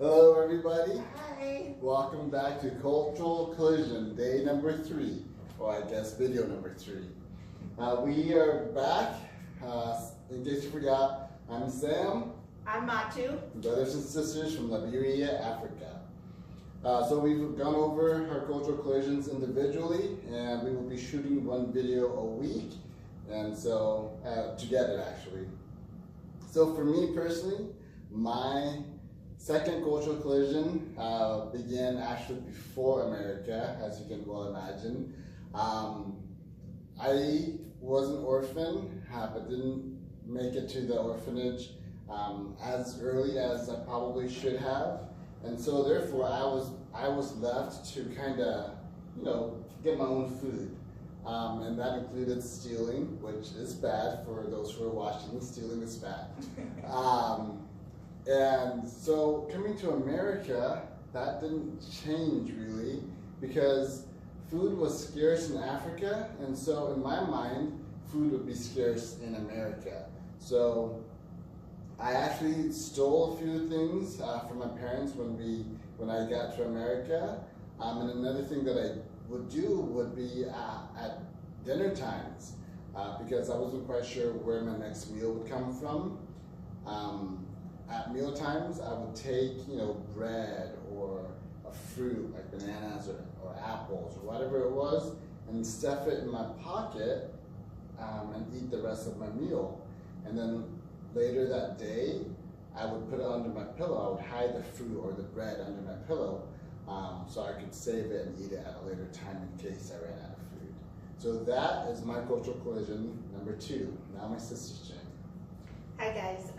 Hello everybody. Hi. Welcome back to Cultural Collision, day number 3, or I guess video number 3. We are back. In case you forgot, I'm Sam. I'm Matu. Brothers and sisters from Liberia, Africa. So we've gone over our cultural collisions individually, and we will be shooting one video a week, and so together actually. So for me personally, my second cultural collision began actually before America, as you can well imagine. I was an orphan, but didn't make it to the orphanage as early as I probably should have, and so therefore I was left to kind of, get my own food, and that included stealing, which is bad for those who are watching. Stealing is bad. And so coming to America, that didn't change really, because food was scarce in Africa, and so in my mind, food would be scarce in America. So I actually stole a few things from my parents when I got to America. And another thing that I would do would be at dinner times, because I wasn't quite sure where my next meal would come from. At meal times, I would take, bread or a fruit like bananas or apples or whatever it was, and stuff it in my pocket and eat the rest of my meal. And then later that day, I would put it under my pillow. I would hide the fruit or the bread under my pillow so I could save it and eat it at a later time in case I ran out of food. So that is my cultural collision number 2. Now my sister's turn. Hi guys.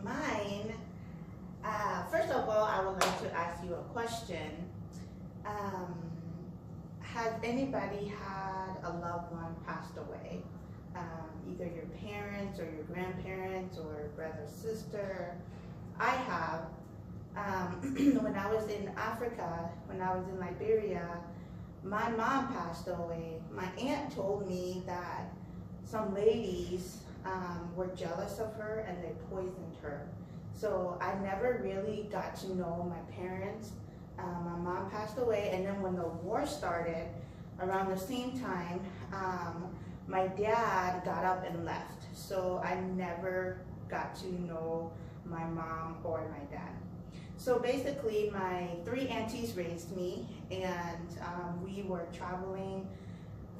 Mine, first of all, I would like to ask you a question. Has anybody had a loved one passed away? Either your parents or your grandparents or brother, sister. I have. When I was in Africa, when I was in Liberia, my mom passed away. My aunt told me that some ladies were jealous of her and they poisoned her. So I never really got to know my parents. My mom passed away, and then when the war started, around the same time, my dad got up and left. So I never got to know my mom or my dad. So basically, my 3 aunties raised me, and we were traveling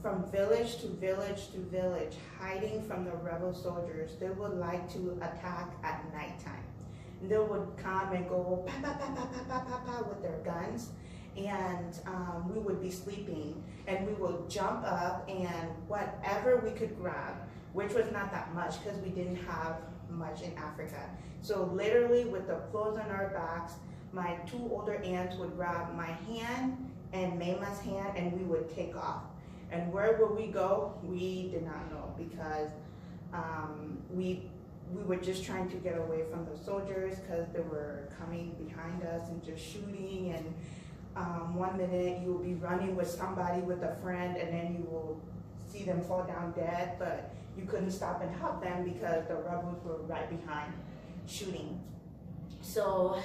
from village to village to village, hiding from the rebel soldiers. They would like to attack at nighttime. They would come and go pa pa pa pa pa pa pa pa with their guns, and we would be sleeping, and we would jump up and whatever we could grab, which was not that much because we didn't have much in Africa. So literally with the clothes on our backs, my 2 older aunts would grab my hand and Maima's hand, and we would take off. And where would we go? We did not know, because we were just trying to get away from the soldiers because they were coming behind us and just shooting. And 1 minute you will be running with somebody, with a friend, and then you will see them fall down dead, but you couldn't stop and help them because the rebels were right behind shooting. So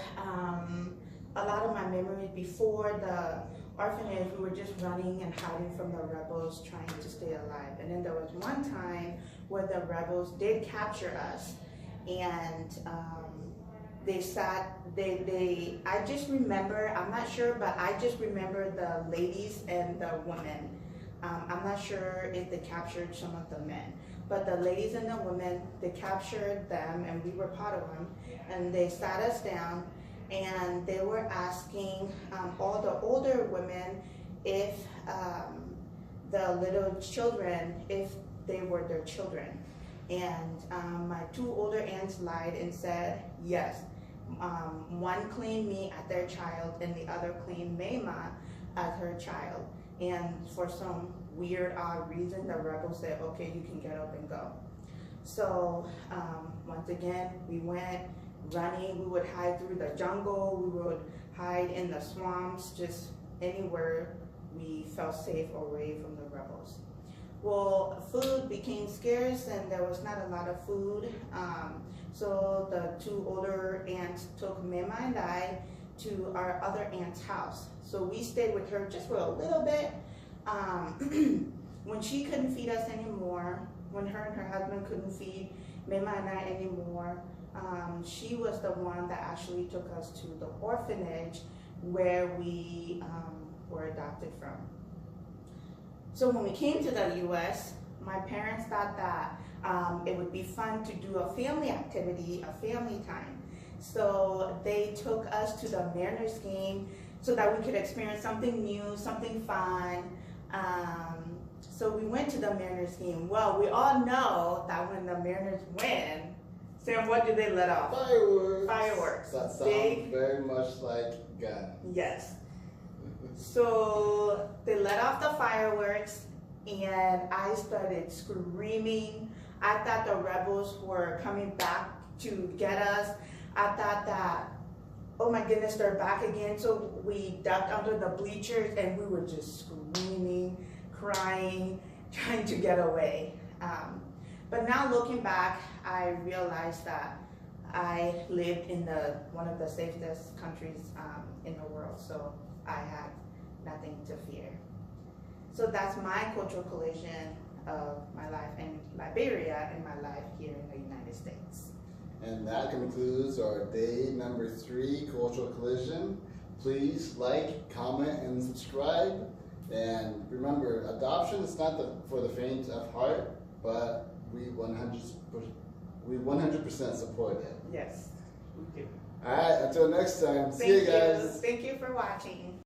a lot of my memories before the orphanage, we were just running and hiding from the rebels, trying to stay alive. And then there was one time where the rebels did capture us, and I just remember, I'm not sure, but I just remember the ladies and the women. I'm not sure if they captured some of the men, but the ladies and the women, they captured them, and we were part of them, and they sat us down, and they were asking all the older women if the little children, if they were their children. And my 2 older aunts lied and said yes. One claimed me as their child, and the other claimed Maima as her child. And for some weird, odd reason, the rebels said, okay, you can get up and go. So once again, we went running. We would hide through the jungle. We would hide in the swamps, just anywhere we felt safe away from the rebels. Well, food became scarce and there was not a lot of food. So the 2 older aunts took Mema and I to our other aunt's house. So we stayed with her just for a little bit. When she couldn't feed us anymore, when her and her husband couldn't feed Mema and I anymore, she was the one that actually took us to the orphanage where we were adopted from. So when we came to the U.S., my parents thought that it would be fun to do a family activity, a family time. So they took us to the Mariners game so that we could experience something new, something fun. So we went to the Mariners game. Well, we all know that when the Mariners win, Sam, what do they let off? Fireworks. Fireworks. That sounds Big. very much like gun. Yes. So they let off the fireworks and I started screaming. I thought the rebels were coming back to get us. I thought that, oh my goodness, they're back again. So we ducked under the bleachers and we were just screaming, crying, trying to get away. But now looking back, I realized that I lived in one of the safest countries in the world. So I had nothing to fear. So that's my cultural collision of my life in Liberia and my life here in the United States. And that concludes our day number 3 cultural collision. Please like, comment, and subscribe. And remember, adoption is not for the faint of heart, but we 100% support it. Yes, we do. All right, until next time. See you guys. Thank you for watching.